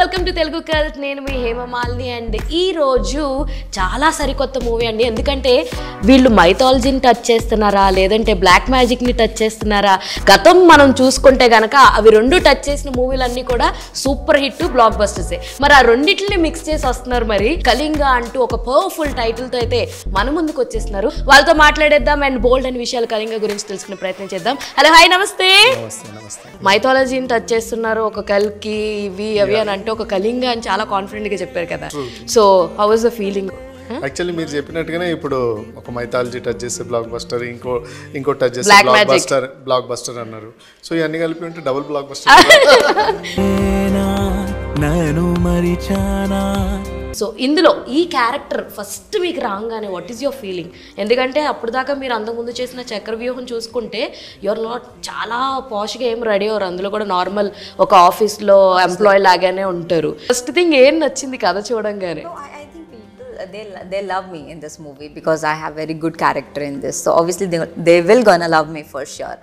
Welcome to Telugu cult. నేను మీ Hema Malini and ఈ రోజు చాలా సరికొత్త మూవీ అండి. ఎందుకంటే వీళ్ళు మైథాలజీని టచ్ చేస్తున్నారా లేదంటే బ్లాక్ మ్యాజిక్ని టచ్ చేస్తున్నారా, గతం మనం చూసుకుంటే గనక అవి రెండు టచ్ చేసిన మూవీలన్నీ కూడా సూపర్ హిట్ బ్లాక్ బస్టర్సే. మరి ఆ రెండింటిని మిక్స్ చేసి వస్తున్నారు. మరి కళింగ అంటూ ఒక పవర్ఫుల్ టైటిల్తో అయితే మన ముందుకు వచ్చేస్తున్నారు. వాళ్ళతో మాట్లాడేద్దాం అండ్ బోల్డ్ అనే విషయాలు కళింగ గురించి తెలుసుకునే ప్రయత్నం చేద్దాం. హలో, హాయ్, నమస్తే. మైథాలజీని టచ్ చేస్తున్నారు, ఒక కల్కి ఇవి అవి అని అంటే ఒక కళింగ అని చాలా కాన్ఫిడెంట్ గా చెప్పారు కదా. So how was the feeling? Actually మీరు చెప్పినట్టుగానే ఇప్పుడు ఒక మైథాలజీ టచ్ చేసే బ్లాక్ బస్టర్, ఇంకో టచ్ చేసే బ్లాక్ బస్టర్ అన్నారు. సో ఇవన్నీ కలిపి ఉంటే డబుల్ బ్లాక్ బస్టర్. సో ఇందులో ఈ క్యారెక్టర్ ఫస్ట్ మీకు రాగానే వాట్ ఈస్ యువర్ ఫీలింగ్? ఎందుకంటే అప్పుడు దాకా మీరు అంతకుముందు చేసిన చక్రవ్యూహం చూసుకుంటే యువర్ నాట్ చాలా పాష్గా ఏం రెడీ అవ్వరు. అందులో కూడా నార్మల్ ఒక ఆఫీస్లో ఎంప్లాయీ లాగానే ఉంటారు. ఫస్ట్ థింగ్ ఏం నచ్చింది కథ చూడంగానే? They love me in this movie because I have very good character in this, so obviously they will gonna love me for sure.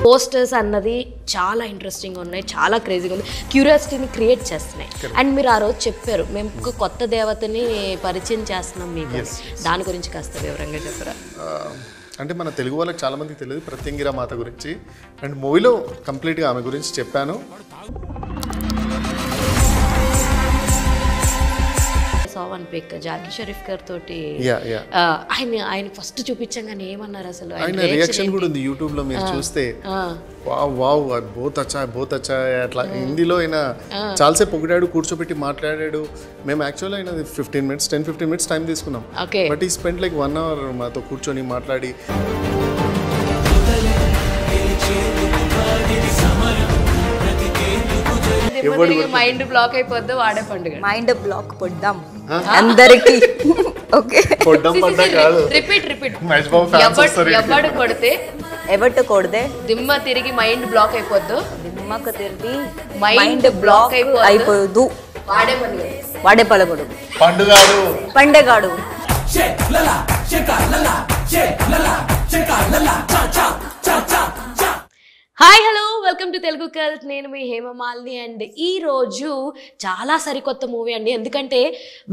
Posters అన్నది చాలా ఇంట్రెస్టింగ్ ఉన్నాయి, చాలా క్రేజీగా ఉంది, క్యూరియాసిటీని క్రియేట్ చేస్తున్నాయి. అండ్ మీరు ఆ రోజు చెప్పారు మేము ఒక కొత్త దేవతని పరిచయం చేస్తున్నాం మీకు, దాని గురించి కాస్త వివరంగా చెప్పరా? అంటే మన తెలుగు వాళ్ళకి చాలా మందికి తెలియదు ప్రత్యంగిరా మాత గురించి. అండ్ మూవీలో కంప్లీట్గా ఆమె గురించి చెప్పాను. వన్ పిక్ జాకీ షరీఫ్ గారి తోటి ఆయన ఫస్ట్ చూపించగానే ఏమన్నారు అసలు? ఆయన రియాక్షన్ కూడా ఉంది యూట్యూబ్ లో, మీరు చూస్తే వావ్ వావ్ బోత్ అచ్చా అట్లా హిందీలో ఆయన చాలాసేపు పొగిడాడు, కూర్చోబెట్టి మాట్లాడాడు. మేము యాక్చువల్గా ఆయన 10-15 మినిట్స్ టైం తీసుకున్నాం, బట్ ఈ స్పెండ్ లైక్ 1 hour మాతో కూర్చొని మాట్లాడి. మైండ్ బ్లాక్ అయిపోద్ది వాడే పండుగ. మైండ్ బ్లాక్ పొడ్దాం అందరికి. ఓకే, రిపీట్ ఎవరు కొడితే దిమ్మ తిరిగి మైండ్ బ్లాక్ అయిపోద్దు. దిమ్మకు తిరిగి మైండ్ బ్లాక్ అయిపోదు. వాడే పలగడు పండుగాడు. Hi, hello, welcome to Telugu cult. నేను మీ హేమమాలిని అండ్ ఈ రోజు చాలా సరికొత్త మూవీ అండి. ఎందుకంటే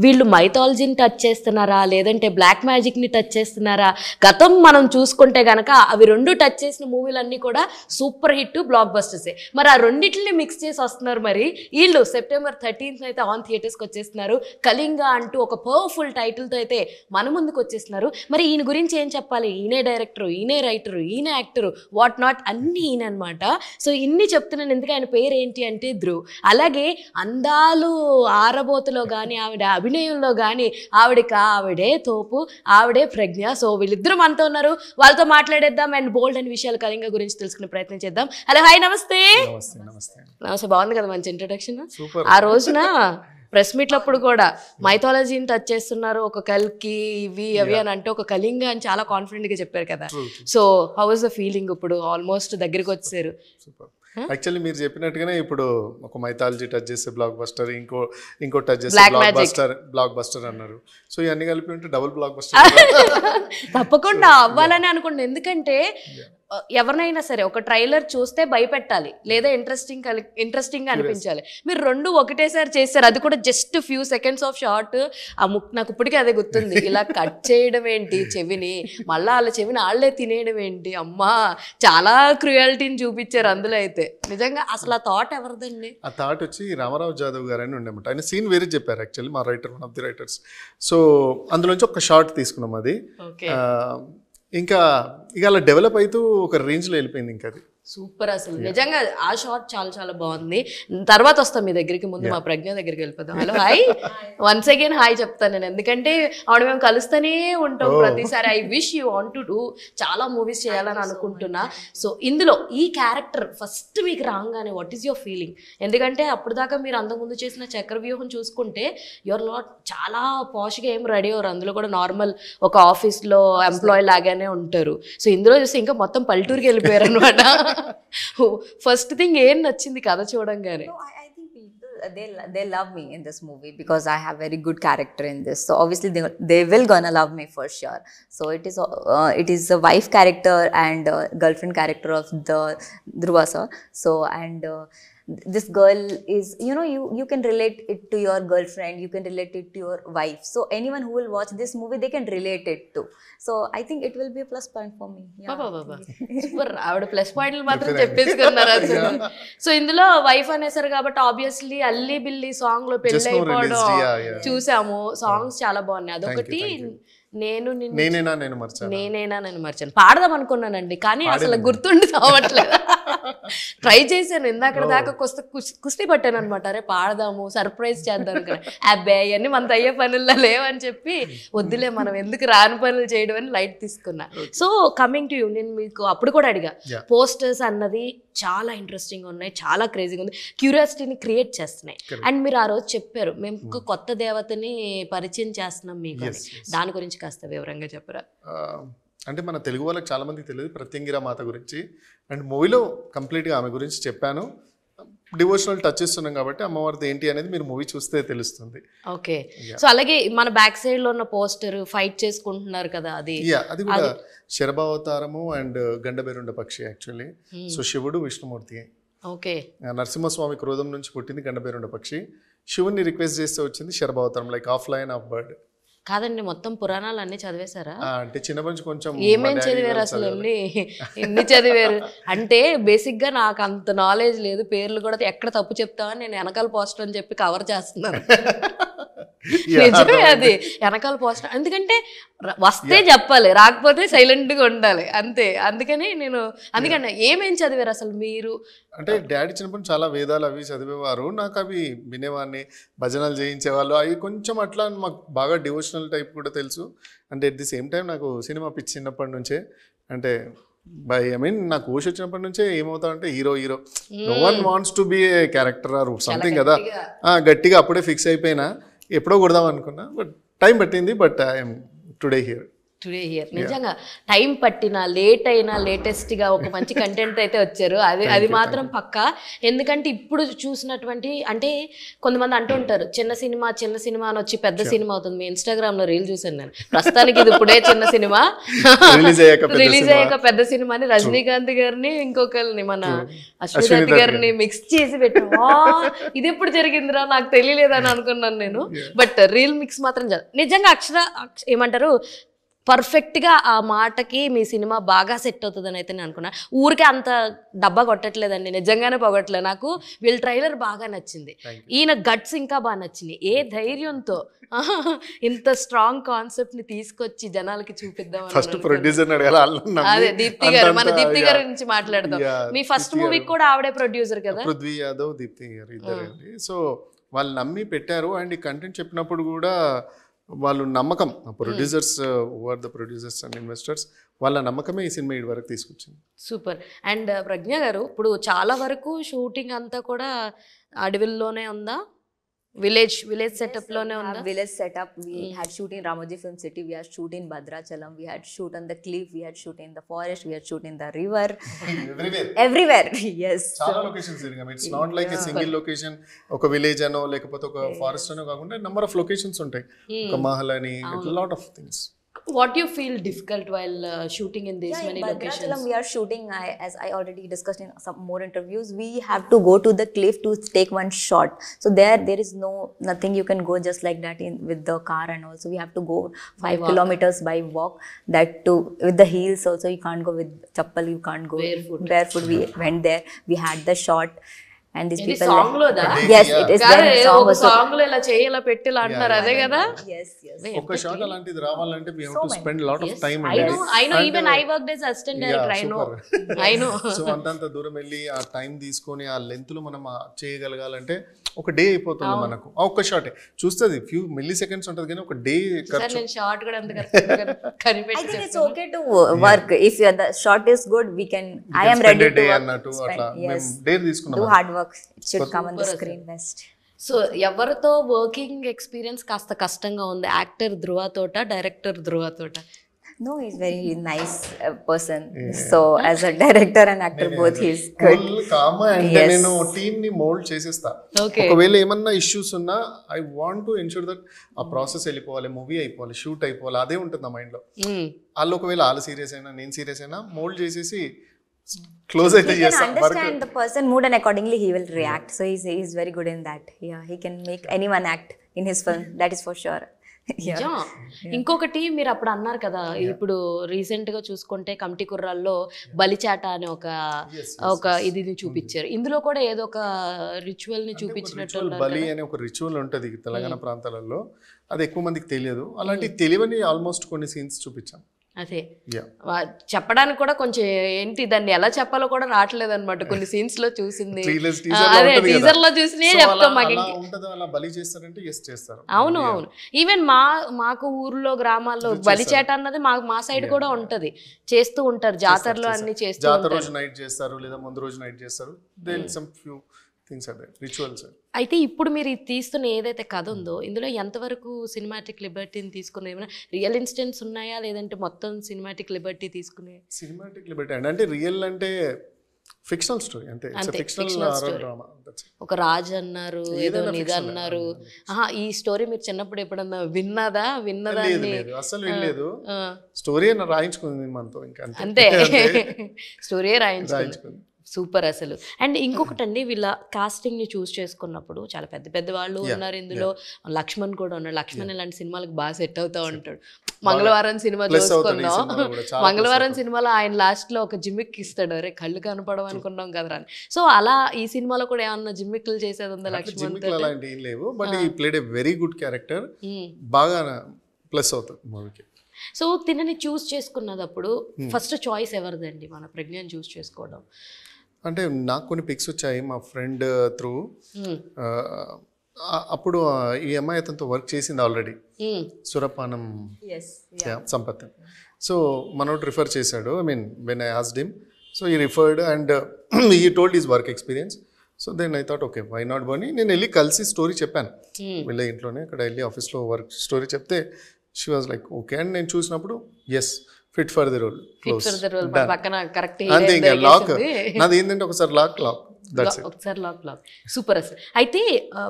వీళ్ళు మైథాలజీని టచ్ చేస్తున్నారా లేదంటే బ్లాక్ మ్యాజిక్ని టచ్ చేస్తున్నారా, గతం మనం చూసుకుంటే గనక అవి రెండు టచ్ చేసిన మూవీలన్నీ కూడా సూపర్ హిట్ బ్లాక్ బస్టర్సే. మరి ఆ రెండింటిని మిక్స్ చేసి వస్తున్నారు. మరి వీళ్ళు September 13th అయితే ఆన్ థియేటర్స్కి వచ్చేస్తున్నారు. కళింగ అంటూ ఒక పవర్ఫుల్ టైటిల్తో అయితే మన ముందుకు వచ్చేస్తున్నారు. మరి ఈయన గురించి ఏం చెప్పాలి? ఈయనే డైరెక్టరు, ఈయనే రైటరు, ఈయనే యాక్టరు, వాట్ నాట్ అన్నీ ఈయన అనమాట. సో ఇన్ని చెప్తున్నాను ఎందుకు, ఆయన పేరు ఏంటి అంటే ధ్రువ్. అలాగే అందాలు ఆరబోతులో కానీ ఆవిడ అభినయంలో కానీ ఆవిడే తోపు, ఆవిడే ప్రజ్ఞ. సో వీళ్ళిద్దరూ మనతో ఉన్నారు, వాళ్ళతో మాట్లాడేద్దాం అండ్ బోల్డ్ అనే విషయాలు కళింగ గురించి తెలుసుకునే ప్రయత్నం చేద్దాం. హలో, హాయ్, నమస్తే. నమస్తే, బాగుంది కదా మంచి ఇంట్రడక్షన్. ఆ రోజున ప్రెస్ మీట్లప్పుడు కూడా మైథాలజీని టచ్ చేస్తున్నారు, ఒక కల్కి ఇవి అవి అని అంటే ఒక కళింగ అని చాలా కాన్ఫిడెంట్ గా చెప్పారు కదా. So how was the feeling? ఇప్పుడు ఆల్మోస్ట్ దగ్గరికి వచ్చారు. యాక్చువల్లీ మీరు చెప్పినట్టుగానే ఇప్పుడు ఒక మైథాలజీ టచ్ చేసే బ్లాక్ బస్టర్, ఇంకో టచ్ చేసే బ్లాక్ బస్టర్ అన్నారు. సో ఇవన్నీ కలిపి ఉంటే డబుల్ బ్లాక్ బస్టర్ తప్పకుండా అవ్వాలని అనుకోండి. ఎందుకంటే ఎవరినైనా సరే ఒక ట్రైలర్ చూస్తే భయపెట్టాలి లేదా ఇంట్రెస్టింగ్ గా అనిపించాలి. మీరు రెండు ఒకటేసారి చేస్తారు, అది కూడా just few seconds of short. నాకు ఇప్పటికీ అదే గుర్తుంది. ఇలా కట్ చేయడం ఏంటి చెవిని, మళ్ళీ వాళ్ళ చెవిని వాళ్ళే తినేయడం ఏంటి, అమ్మా చాలా క్రుయాలిటీని చూపించారు అందులో. అయితే నిజంగా అసలు ఆ థాట్ ఎవరిదండి? ఆ థాట్ వచ్చి రామారావు జాదవ్ గారు అని ఉండేమాట. ఆయన సీన్ వేరే చెప్పారు యాక్చువల్లీ, మా writer, one of the writers. So అందులోంచి ఒక షార్ట్ తీసుకున్నాం. అది ఇంకా ఇక అలా డెవలప్ అవుతూ ఒక రేంజ్లో వెళ్ళిపోయింది. ఇంకా అది సూపర్. అసలు నిజంగా ఆ షాట్ చాలా చాలా బాగుంది. తర్వాత వస్తాం మీ దగ్గరికి, ముందు మా ప్రజ్ఞ దగ్గరికి వెళ్ళిపోతాం. Hello, hi, once again hi చెప్తాను నేను, ఎందుకంటే ఆవిడ మేము కలుస్తూనే ఉంటాం ప్రతిసారి. I wish you want to do చాలా మూవీస్ చేయాలని అనుకుంటున్నా. సో ఇందులో ఈ క్యారెక్టర్ ఫస్ట్ మీకు రాగానే వాట్ ఈస్ యువర్ ఫీలింగ్? ఎందుకంటే అప్పుడు దాకా మీరు అంతకుముందు చేసిన చక్రవ్యూహం చూసుకుంటే యువర్ నాట్ చాలా పాష్గా ఏం రెడీ అవ్వరు. అందులో కూడా నార్మల్ ఒక ఆఫీస్లో ఎంప్లాయీ లాగానే ఉంటారు. సో ఇందులో చూస్తే ఇంకా మొత్తం పల్లెటూరుకి వెళ్ళిపోయారు అనమాట. ఫస్ట్ థింగ్ ఏం నచ్చింది కథ చూడంగానే? they love me in this movie because I have very good character in this. So obviously they will gonna love me for sure. So it is a wife character and girlfriend character of the Dhruva sir. So and this girl is, you know, you can relate it to your girlfriend, you can relate it to your wife. So anyone who will watch this movie, they can relate it to. So I think it will be a plus point for me. Yeah. Super. ఆవిడ plus పాయింట్లు మాత్రం చెప్పేసుకున్నారు అసలు. So ఇందులో wife అనేసారు కాబట్టి obviously అల్లి బిల్లి song లో పెళ్లి అయిపోవడం చూసాము. సాంగ్స్ చాలా బాగున్నాయి. అదొకటి. నేనైనా నేను మర్చాను పాడదాం అనుకున్నానండి, కానీ అసలు గుర్తుండి రావట్లేదు. ట్రై చేశాను ఇందాక దాకా కుస్తీ పట్టాను అనమాట. అరే పాడదాము, సర్ప్రైజ్ చేద్దాం అనుకున్నా. అబ్బాయి అన్ని మనతో అయ్యే పనుల్లో లేవని చెప్పి వద్దులే మనం ఎందుకు రాని పనులు చేయడం అని లైట్ తీసుకున్నా. సో కమింగ్ టు యూ, నేను మీకు అప్పుడు కూడా అడిగా, పోస్టర్స్ అన్నది చాలా ఇంట్రెస్టింగ్ ఉన్నాయి, చాలా క్రేజీగా ఉంది, క్యూరియాసిటీని క్రియేట్ చేస్తున్నాయి. అండ్ మీరు ఆ రోజు చెప్పారు మేము కొత్త దేవతని పరిచయం చేస్తున్నాం మీకు. దాని గురించి కాస్త వివరంగా చెప్పరా? అంటే మన తెలుగు వాళ్ళకి చాలా మందికి తెలియదు ప్రత్యంగిర మాత గురించి. అండ్ మూవీలో కంప్లీట్గా ఆమె గురించి చెప్పాను. డివోషనల్ టచ్ ఇస్తున్నాం కాబట్టి అమ్మవారిది ఏంటి అనేది మీరు మూవీ చూస్తే తెలుస్తుంది. ఓకే. సో అలాగే మన బ్యాక్ సైడ్ లో ఉన్న పోస్టర్ ఫైట్ చేసుకుంటున్నారు కదా, అది కూడా శరభావతారము అండ్ గండబెరుండ పక్షి యాక్చువల్లీ. సో శివుడు విష్ణుమూర్తి. ఓకే. నరసింహస్వామి క్రోధం నుంచి పుట్టింది గండబెరుండ పక్షి. శివుని రిక్వెస్ట్ చేస్తే వచ్చింది శరభావతారం, like of line of bird. కాదండి, మొత్తం పురాణాలు అన్ని చదివేశారా? అంటే చిన్న నుంచి కొంచెం. ఏమేం చదివారు అసలు? ఎన్ని చదివారు? అంటే బేసిక్ గా నాకు అంత నాలెడ్జ్ లేదు, పేర్లు కూడా ఎక్కడ తప్పు చెప్తామని నేను వెనకాల పోస్టర్ అని చెప్పి కవర్ చేస్తున్నాను. నిజమే, అది వెనకాల పోస్టర్. ఎందుకంటే వస్తే చెప్పాలి, రాకపోతే సైలెంట్ గా ఉండాలి అంతే. అందుకని ఏమేం చదివారు అసలు మీరు? అంటే డాడీ చిన్నప్పుడు చాలా వేదాలు అవి చదివేవారు, నాకు అవి వినేవాడిని, భజనలు చేయించేవాళ్ళు. అవి కొంచెం అట్లా మాకు బాగా డివోషనల్ టైప్ కూడా తెలుసు. అంటే ఎట్ ది సేమ్ టైం నాకు సినిమా పిచ్చి చిన్నప్పటి నుంచే. అంటే నాకు ఊష వచ్చినప్పటి నుంచే ఏమవుతామంటే hero no one wants to be a character or something కదా, గట్టిగా అప్పుడే ఫిక్స్ అయిపోయినా. ఎప్పుడో కొడదాం అనుకున్నా, బట్ టైం పట్టింది. But I'm today here. నిజంగా టైం పట్టినా, లేట్ అయినా లేటెస్ట్గా ఒక మంచి కంటెంట్ అయితే వచ్చారు. అది మాత్రం పక్కా. ఎందుకంటే ఇప్పుడు చూసినటువంటి, అంటే కొంతమంది అంటూ ఉంటారు చిన్న సినిమా అని వచ్చి పెద్ద సినిమా అవుతుంది. మీ ఇన్స్టాగ్రామ్ లో రీల్ చూసాను నేను. ప్రస్తుతానికి ఇది ఇప్పుడే చిన్న సినిమా, రిలీజ్ అయ్యాక పెద్ద సినిమా అని రజనీకాంత్ గారిని ఇంకొకరిని మన అశ్విని గారిని మిక్స్ చేసి పెట్టా. ఇది ఎప్పుడు జరిగిందిరా నాకు తెలియలేదని అనుకున్నాను నేను. బట్ రీల్ మిక్స్ మాత్రం నిజంగా ఏమంటారు పర్ఫెక్ట్గా ఆ మాటకి మీ సినిమా బాగా సెట్ అవుతుందని అయితే నేను అనుకున్నా. ఊరికే అంత డబ్బా కొట్టట్లేదండి, నిజంగానే పొగట్లేదు. నాకు వీళ్ళ ట్రైలర్ బాగా నచ్చింది, ఈయన గట్స్ ఇంకా బాగా నచ్చింది. ఏ ధైర్యంతో ఇంత స్ట్రాంగ్ కాన్సెప్ట్ ని తీసుకొచ్చి జనాలకి చూపిద్దాం. అదే దీప్తి గారు, మన దీప్తి గారి గురించి మాట్లాడదాం. మీ ఫస్ట్ మూవీకి కూడా ఆవిడే ప్రొడ్యూసర్ కదా, పృథ్వీ యాదవ్, దీప్తి గారు ఇద్దరండి. సో వాళ్ళు నమ్మి పెట్టారు. అండ్ ఈ కంటెంట్ చెప్పినప్పుడు కూడా వాళ్ళు నమ్మకం, producers the producers and investors, వాళ్ళ నమ్మకమే ఈ సినిమా ఇటు వరకు తీసుకొచ్చింది. సూపర్. అండ్ ప్రజ్ఞ గారు, ఇప్పుడు చాలా వరకు షూటింగ్ అంతా కూడా అడవిల్లోనే ఉందా? విలేజ్ సెటప్ లోనే ఉందా? Village setup. We had shoot in Ramoji Film City, we had shoot in Bhadrachalam, we had shoot on the cliff, we had shoot in the forest, we had shoot in the river, everywhere. Yes, చాలా locations తిరిగాం. It's not like a single location, ఒక village అనో లేకపోతే ఒక forest అనో కాకుండా number of locations ఉంటాయి. ఒక మహల్ అని, lot of things. What do you feel difficult while shooting in these many locations? We are shooting, as I already discussed in some more interviews, we have to go to the cliff to take one shot. So there is nothing you can go just like that with the car, and also we have to go 5 kilometers by walk. That too with the heels also, you can't go with chappal, you can't go barefoot. We went there, we had the shot. And these people song lo da? Yes, it is there in song also. Song lo ila cheyala pettila antaru ade kada. Yes. Oka shot alantidi ravalante we have to spend a lot of time. I know, even I worked as assistant director. I know. So antanta దూరం వెళ్ళి ఆ time తీసుకొని ఆ length లో మనం చేయగలగాలంటే ఒక day అయిపోతుంది మనకు. ఆ ఒక్క షాట్ చూస్తుంది ఫ్యూ మిల్లీ సెకండ్స్ ఉంటుంది కానీ ఒక డే ఖర్చు. నేను షార్ట్ కూడా అంత కనిపెట్టి I think it's okay to work. If the shot is good, we can. I am ready to అన్నట్టు అట్లా మేము డే తీసుకున్నాం. Do hard work. It should come on the screen best. So ఎవరితో వర్కింగ్ ఎక్స్పీరియన్స్ కాస్త కష్టంగా ఉంది? Actor ధృవ తోట, director ధృవ తోట? No, he's very nice person. So as a director and actor, both he's good. Comma అంటే నేను team ని mould చేసేస్తా. ఒకవేళ ఏమన్నా ఇష్యూస్ ఉన్నా I want to ensure that ఆ ప్రాసెస్ వెళ్ళిపోవాలి, మూవీ అయిపోవాలి, షూట్ అయిపోవాలి, అదే ఉంటుంది నా మైండ్ లో. వాళ్ళు ఒకవేళ వాళ్ళు సీరియస్ అయినా నేను సీరియస్ అయినా మోల్డ్ చేసేసి క్లోజ్ అయితే He can understand the person mood and accordingly he will react. So he's very good in that. Yeah, he can make anyone act in his film. That is for sure. ఇంకొకటి మీరు అప్పుడు అన్నారు కదా, ఇప్పుడు recent గా చూసుకుంటే committee కుర్రాల్లో బలిచాట అనే ఒక ఇది చూపించారు. ఇందులో కూడా ఏదో ఒక రిచువల్ ని చూపించినట్టు. బలి అనే ఒక రిచువల్ ఉంటది తెలంగాణ ప్రాంతాలలో, అది ఎక్కువ మందికి తెలియదు. అలాంటి తెలియని ఆల్మోస్ట్ కొన్ని సీన్స్ చూపించాం. అదే చెప్పడానికి కూడా కొంచెం ఏంటి దాన్ని ఎలా చెప్పాలో కూడా రావట్లేదు అనమాట. కొన్ని సీన్స్ లో చూసింది, అదే టీజర్ లో చూసినే చెప్తాం మాకు. అవును అవును, ఈవెన్ మాకు ఊర్లో గ్రామాల్లో బలిచేట అన్నది మా సైడ్ కూడా ఉంటది, చేస్తూ ఉంటారు జాతరలో అన్ని చేస్తూ జాతర రోజు నైట్ చేస్తారు లేదా ముందు రోజు నైట్ చేస్తారు. అయితే ఇప్పుడు మీరు తీస్తున్న ఏదైతే కథ ఉందో ఇందులో ఎంతవరకు సినిమాటిక్ లిబర్టీని తీసుకునే, ఏమైనా రియల్ ఇన్సిడెంట్స్ ఉన్నాయా లేదంటే మొత్తం సినిమాటిక్ లిబర్టీ తీసుకునే? సినిమాటిక్ లిబర్టీ అంటే రియల్ అంటే ఫిక్షనల్ స్టోరీ అంతే, ఫిక్షనల్ డ్రామా. ఒక రాజు అన్నారు, ఏదో నిధి అన్నారు. ఈ స్టోరీ మీరు చిన్నప్పుడు ఎప్పుడన్నా విన్నదా? అసలు వినలేదు. స్టోరీ రాయించుకుంది మనతో, ఇంకా అంతే, స్టోరీ రాయించుకుంది. సూపర్ అసలు. అండ్ ఇంకొకటి అండి, వీళ్ళ కాస్టింగ్ ని చూస్ చేసుకున్నప్పుడు చాలా పెద్ద పెద్ద వాళ్ళు ఉన్నారు ఇందులో. లక్ష్మణ్ కూడా ఉన్నాడు. లక్ష్మణ్ ఇలాంటి సినిమాలకు బాగా సెట్ అవుతా ఉంటాడు. మంగళవారం సినిమా చూసుకున్నాం, మంగళవారం సినిమాలో ఆయన లాస్ట్ లో ఒక జిమ్మిక్ ఇస్తాడు, అరే కళ్ళు కనపడవు అనుకున్నాం కదరా అని. సో అలా ఈ సినిమాలో కూడా ఏమన్నా జిమ్మిక్లు చేసేది ఉందా లక్ష్మణ్? అలాంటి లేవు, బట్ ఈ played a very good character, బాగా ప్లస్ అవుతుంది మూవీకి. సో తినని చూస్ చేసుకున్నప్పుడు ఫస్ట్ చాయిస్ ఎవరిదండి మన ప్రజ్ఞని చూస్ చేసుకోవడం? అంటే నాకు కొన్ని పిక్స్ వచ్చాయి మా ఫ్రెండ్ త్రూ. అప్పుడు ఈ అమ్మాయి అతనితో వర్క్ చేసింది ఆల్రెడీ, సురపానం సంపత్. సో మనోడు రిఫర్ చేశాడు. I mean when I asked him, so he referred and he told his work experience. So then I thought okay why not Bunny. నేను వెళ్ళి కలిసి స్టోరీ చెప్పాను, వెళ్ళే ఇంట్లోనే అక్కడ వెళ్ళి ఆఫీస్లో వర్క్ స్టోరీ చెప్తే she was like okay. And నేను చూసినప్పుడు as fit for the role, అంతే. ఇంకా లాక్ నాది ఏంటంటే ఒకసారి ఒకసారి లాక్. సూపర్ అసలు. అయితే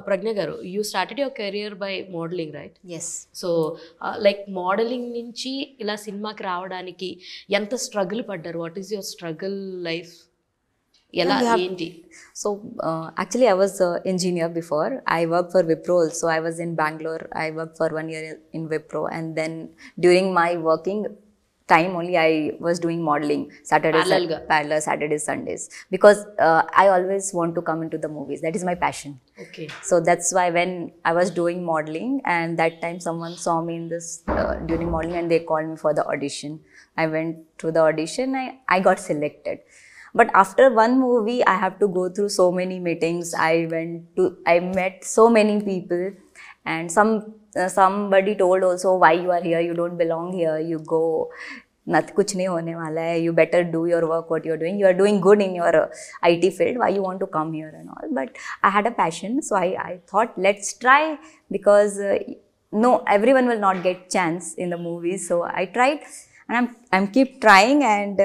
ప్రజ్ఞ గారు, you started your career by modelling, right? Yes. So like modelling నుంచి ఇలా సినిమాకి రావడానికి ఎంత స్ట్రగుల్ పడ్డారు? What is your struggle life? ఎలా ఏంటి? So actually I was an engineer before. I worked for Wipro also. I was in Bangalore. I worked for 1 year in Wipro, and then during my working time only I was doing modeling parallel Saturdays Sundays, because I always want to come into the movies. That is my passion. Okay. So that's why when I was doing modeling, and that time someone saw me in this during modeling and they called me for the audition. I went to the audition. I got selected. But after one movie, I have to go through so many meetings. I met so many people, and somebody told also, why you are here? You don't belong here. You go. Kuch nahi hone wala hai. You better do your work. What you are doing. You are doing good in your IT field. Why you want to come here and all? But I had a passion, so I thought let's try, because no, everyone will not get chance in the movies. So I tried, and I'm keep trying, and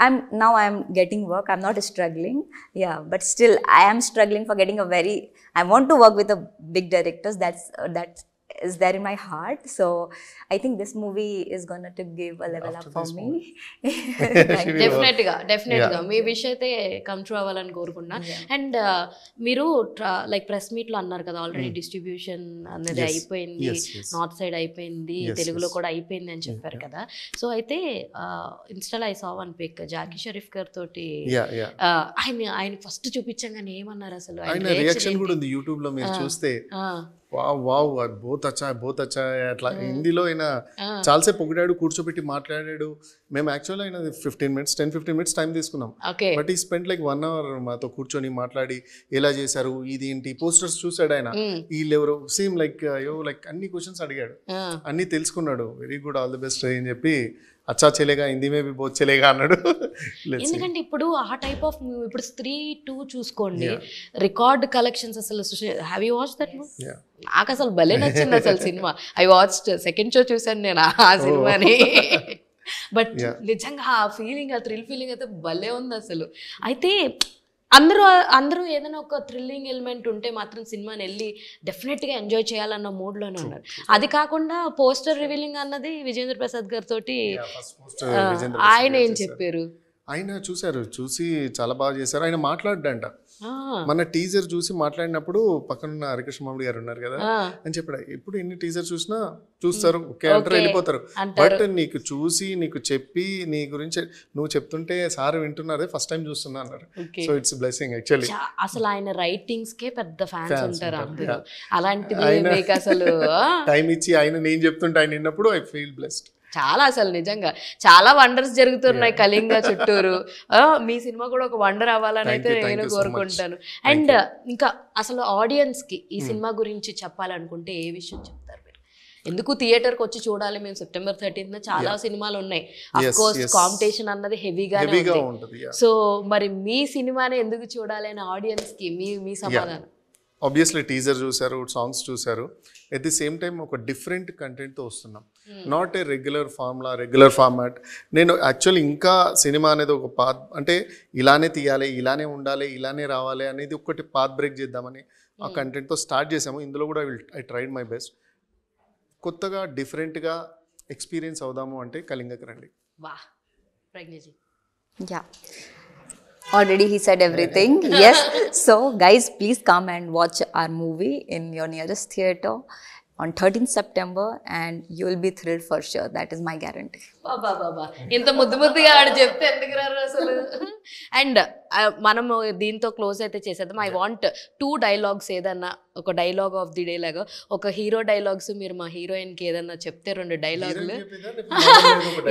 I'm getting work. I'm not struggling. Yeah, but still I am struggling for getting I want to work with a big directors. That is there in my heart. So I think this movie is going to give a level up for me. డెఫినెట్గా మీ wish అయితే come true అవ్వాలని కోరుకున్నా. And మీరు like press meet లో అన్నారు కదా, already distribution అనేది అయిపోయింది, నార్త్ సైడ్ అయిపోయింది, తెలుగులో కూడా అయిపోయింది అని చెప్పారు కదా. సో అయితే ఇన్స్టాలో I saw one pic, Jackie Shroff గారి తోటి ఆయన ఫస్ట్ చూపించగానే ఏమన్నారు అసలు? ఆయన రియాక్షన్ కూడా ఉంది యూట్యూబ్ లో, మీరు చూస్తే వావ్ బోత్ అచ్చా అట్లా. హిందీలో అయినా చాలాసేపు పొగిడాడు, కూర్చోబెట్టి మాట్లాడాడు. మేము యాక్చువల్గా అయినా 10-15 మినిట్స్ టైం తీసుకున్నాం, బట్ ఈ స్పెండ్ లైక్ 1 hour మాతో కూర్చొని మాట్లాడి ఎలా చేశారు, ఇది ఏంటి, పోస్టర్స్ చూసాడు ఆయన, వీళ్ళు ఎవరు, సేమ్ లైక్ అన్ని క్వశ్చన్స్ అడిగాడు, అన్ని తెలుసుకున్నాడు. Very good, all the best అని చెప్పి అచ్చా చలేగా, హిందీ మే భీ బహుత్ చలేగా అన్నాడు. ఎందుకంటే ఇప్పుడు ఆ టైప్ ఆఫ్ మూవీ, ఇప్పుడు స్త్రీ 2 చూసుకోండి, రికార్డ్ కలెక్షన్స్ అసలు. Have you watch that movie? నాకు అసలు భలే నచ్చింది అసలు cinema. I watched second show చూసాను నేను ఆ సినిమాని. బట్ నిజంగా ఆ ఫీలింగ్, ఆ థ్రిల్ ఫీలింగ్ అయితే భలే ఉంది అసలు. అయితే అందరూ ఏదైనా ఒక థ్రిల్లింగ్ ఎలిమెంట్ ఉంటే మాత్రం సినిమాని వెళ్ళి డెఫినెట్గా ఎంజాయ్ చేయాలన్న మూడ్లోనే ఉన్నారు. అది కాకుండా పోస్టర్ రివీలింగ్ అన్నది విజేంద్ర ప్రసాద్ గారితో ఆయన ఏం చెప్పారు? ఆయన చూసి చాలా బాగా చేశారు. ఆయన మాట్లాడ్డంట, మన టీజర్ చూసి మాట్లాడినప్పుడు పక్కన హరికృష్ణ మామిడి గారు ఉన్నారు కదా అని చెప్పాడు, ఎప్పుడు ఎన్ని టీజర్ చూసినా చూస్తారు ఓకే అంటారు వెళ్ళిపోతారు, బట్ నీకు చూసి నీకు చెప్పి నీ గురించి నువ్వు చెప్తుంటే సార్ వింటున్నారే ఫస్ట్ టైం చూస్తున్నా అన్నారు. So it's blessing actually. అసలు ఆయన రైటింగ్స్ కే పెద్ద ఫ్యాన్స్ ఉంటారు అందరూ. అలాంటిది మీకు అసలు టైం ఇచ్చి ఆయన నేను చెప్తుంటే ఆయన విన్నప్పుడు ఐ ఫీల్ బ్లెస్డ్. చాలా అసలు నిజంగా చాలా వండర్స్ జరుగుతున్నాయి కళింగ చుట్టూరు. మీ సినిమా కూడా ఒక వండర్ అవ్వాలని అయితే నేను కోరుకుంటాను. అండ్ ఇంకా అసలు ఆడియన్స్కి ఈ సినిమా గురించి చెప్పాలనుకుంటే ఏ విషయం చెప్తారు మీరు? ఎందుకు థియేటర్కి వచ్చి చూడాలి? మేము September 13th చాలా సినిమాలు ఉన్నాయి, అఫ్ కోర్స్ కాంపిటీషన్ అన్నది హెవీగానే ఉంటుంది. సో మరి మీ సినిమాని ఎందుకు చూడాలి అని ఆడియన్స్కి మీ సమాధానం? ఆబ్వియస్లీ టీజర్ చూసారు, సాంగ్స్ చూసారు, ఎట్ ది సేమ్ టైం ఒక డిఫరెంట్ కంటెంట్తో వస్తున్నాం, నాట్ ఏ రెగ్యులర్ ఫార్మాట్. నేను యాక్చువల్లీ ఇంకా సినిమా అనేది ఒక పాత్ అంటే ఇలానే తీయాలి, ఇలానే ఉండాలి, ఇలానే రావాలి అనేది ఒకటి పాత్ బ్రేక్ చేద్దామని ఆ కంటెంట్తో స్టార్ట్ చేసాము. ఇందులో కూడా ఐ ట్రైడ్ మై బెస్ట్. కొత్తగా డిఫరెంట్గా ఎక్స్పీరియన్స్ అవుదాము అంటే కళింగకి రండి. వా ప్రజ్ఞజీ. Yeah. Already he said everything. Yes. So guys, please come and watch our movie in your nearest theater on 13th September and you will be thrilled for sure. That is my guarantee. బాబా ఇంత ముద్దుగా ఆడ చెప్తే ఎందుకు రారు అసలు. And మనము దీంతో close అయితే చేసేద్దాం. ఐ వాంట్ 2 డైలాగ్స్, ఏదన్నా ఒక డైలాగ్ ఆఫ్ ది డే లాగా, ఒక హీరో డైలాగ్స్ మీరు మా హీరోయిన్కి ఏదన్నా చెప్తే 2 డైలాగులు,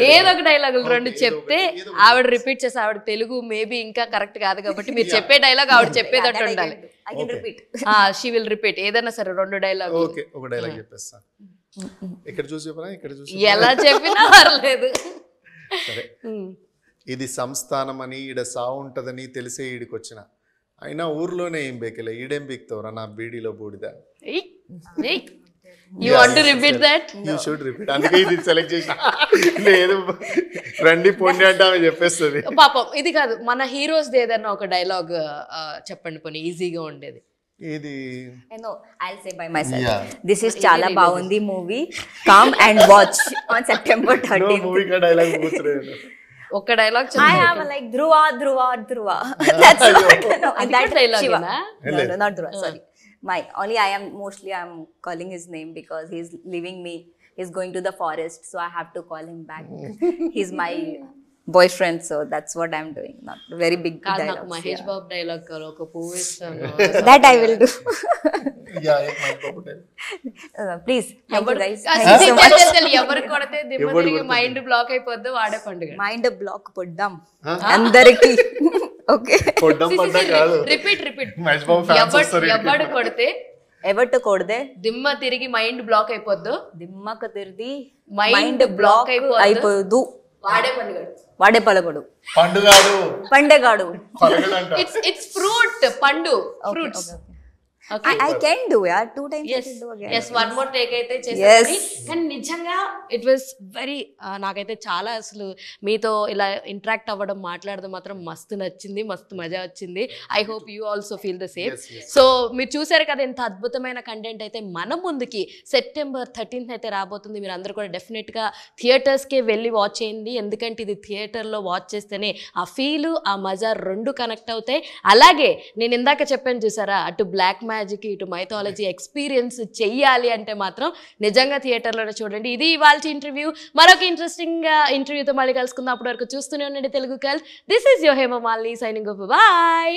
ఏదో ఒక డైలాగులు 2 చెప్తే ఆవిడ రిపీట్ చేసి, ఆవిడ తెలుగు మేబీ ఇంకా కరెక్ట్ కాదు కాబట్టి మీరు చెప్పే డైలాగ్ ఆవిడ చెప్పేటట్టు ఉండాలి. I can repeat. She will repeat ఏదైనా సరే 2 డైలాగ్. ఓకే, ఒక డైలాగ్ చెప్పేస్తా. ఇక్కడ చూసి చెప్పరా, ఇక్కడ చూసి ఎలా చెప్పినా పర్లేదు. సరే. ఇది సంస్థానం అని ఈడ సావు ఉంటదని తెలిసే ఈడికొచ్చిన, అయినా ఊర్లోనే ఏం బేకలే, ఈడేం బీక్తవరా నా బీడీలో బూడిద. You want to repeat that? You should repeat. అందుకే ఇది సెలెక్ట్ చేసిన. లేదు రండి పొండి అంటే ఆమె చెప్పేస్తుంది. పాపం ఇది కాదు, మన హీరోస్ ఏదన్నా ఒక డైలాగ్ చెప్పండి పోనీ ఈజీగా ఉండేది. ఇది No, I'll say by myself. This is Chala Baundi movie. Come and watch on September 13th. Movie కా డైలాగ్ పూछరేను. ఒక dialogue I have like Dhruva. That's no, that dialogue Shiva. na? No, not Dhruva. Sorry. I'm calling his name because he's leaving me. He's going to the forest, so I have to call him back. He's my boyfriend, so that's what I'm doing. Not very big కాదు, నాకు dialogues. Mahesh Babu dialogue కాదు, ఒక పువ్వు ఇస్తాను. That I will do. एक mic बाबू time. Please, thank you guys. ఎవరు కొడితే దిమ్మ తిరిగి మైండ్ బ్లాక్ అయిపోద్ది వాడే పండుగ. Mind block poddam. అందరికి. Okay. పొడ్డం పడ్డా కాదు. రిపీట్ మహేష్ బాబు ఫ్యాన్స్ వస్తారు. ఎవడు కొడితే ఎవట్టు కొడదే దిమ్మ తిరిగి మైండ్ బ్లాక్ అయిపోద్దు, దిమ్మక తిరిగి మైండ్ బ్లాక్ అయిపోదు, వాడే పలగడు, పండుగాడు పండేగాడు. పలగడంట. ఇట్స్ ఫ్రూట్, పండు, fruits. I can do, yeah. 2 times I Yes, can do again. yes, one more take అయితే చేసేది. కానీ నిజంగా ఇట్ వాస్ వెరీ, నాకైతే చాలా అసలు మీతో ఇలా ఇంటరాక్ట్ అవ్వడం, మాట్లాడడం మాత్రం మస్తు నచ్చింది, మస్తు మజా వచ్చింది. I hope you also feel the same. So మీరు చూసారు కదా ఎంత అద్భుతమైన కంటెంట్ అయితే మన ముందుకి September 13th అయితే రాబోతుంది. మీరు అందరూ కూడా డెఫినెట్గా థియేటర్స్కే వెళ్ళి వాచ్ చేయండి, ఎందుకంటే ఇది థియేటర్లో వాచ్ చేస్తేనే ఆ ఫీలు, ఆ మజా 2 కనెక్ట్ అవుతాయి. అలాగే నేను ఇందాక చెప్పాను చూసారా, అటు బ్లాక్ మ్యాజిక్ ఇటు మైథాలజీ ఎక్స్పీరియన్స్ చెయ్యాలి అంటే మాత్రం నిజంగా థియేటర్లోనే చూడండి. ఇది ఇవాళ ఇంటర్వ్యూ. మరొక ఇంట్రెస్టింగ్ ఇంటర్వ్యూతో మళ్ళీ కలుసుకుందాం. అప్పటి వరకు చూస్తూనే ఉండండి తెలుగు కల్. This is your Hema Malini signing off. Bye.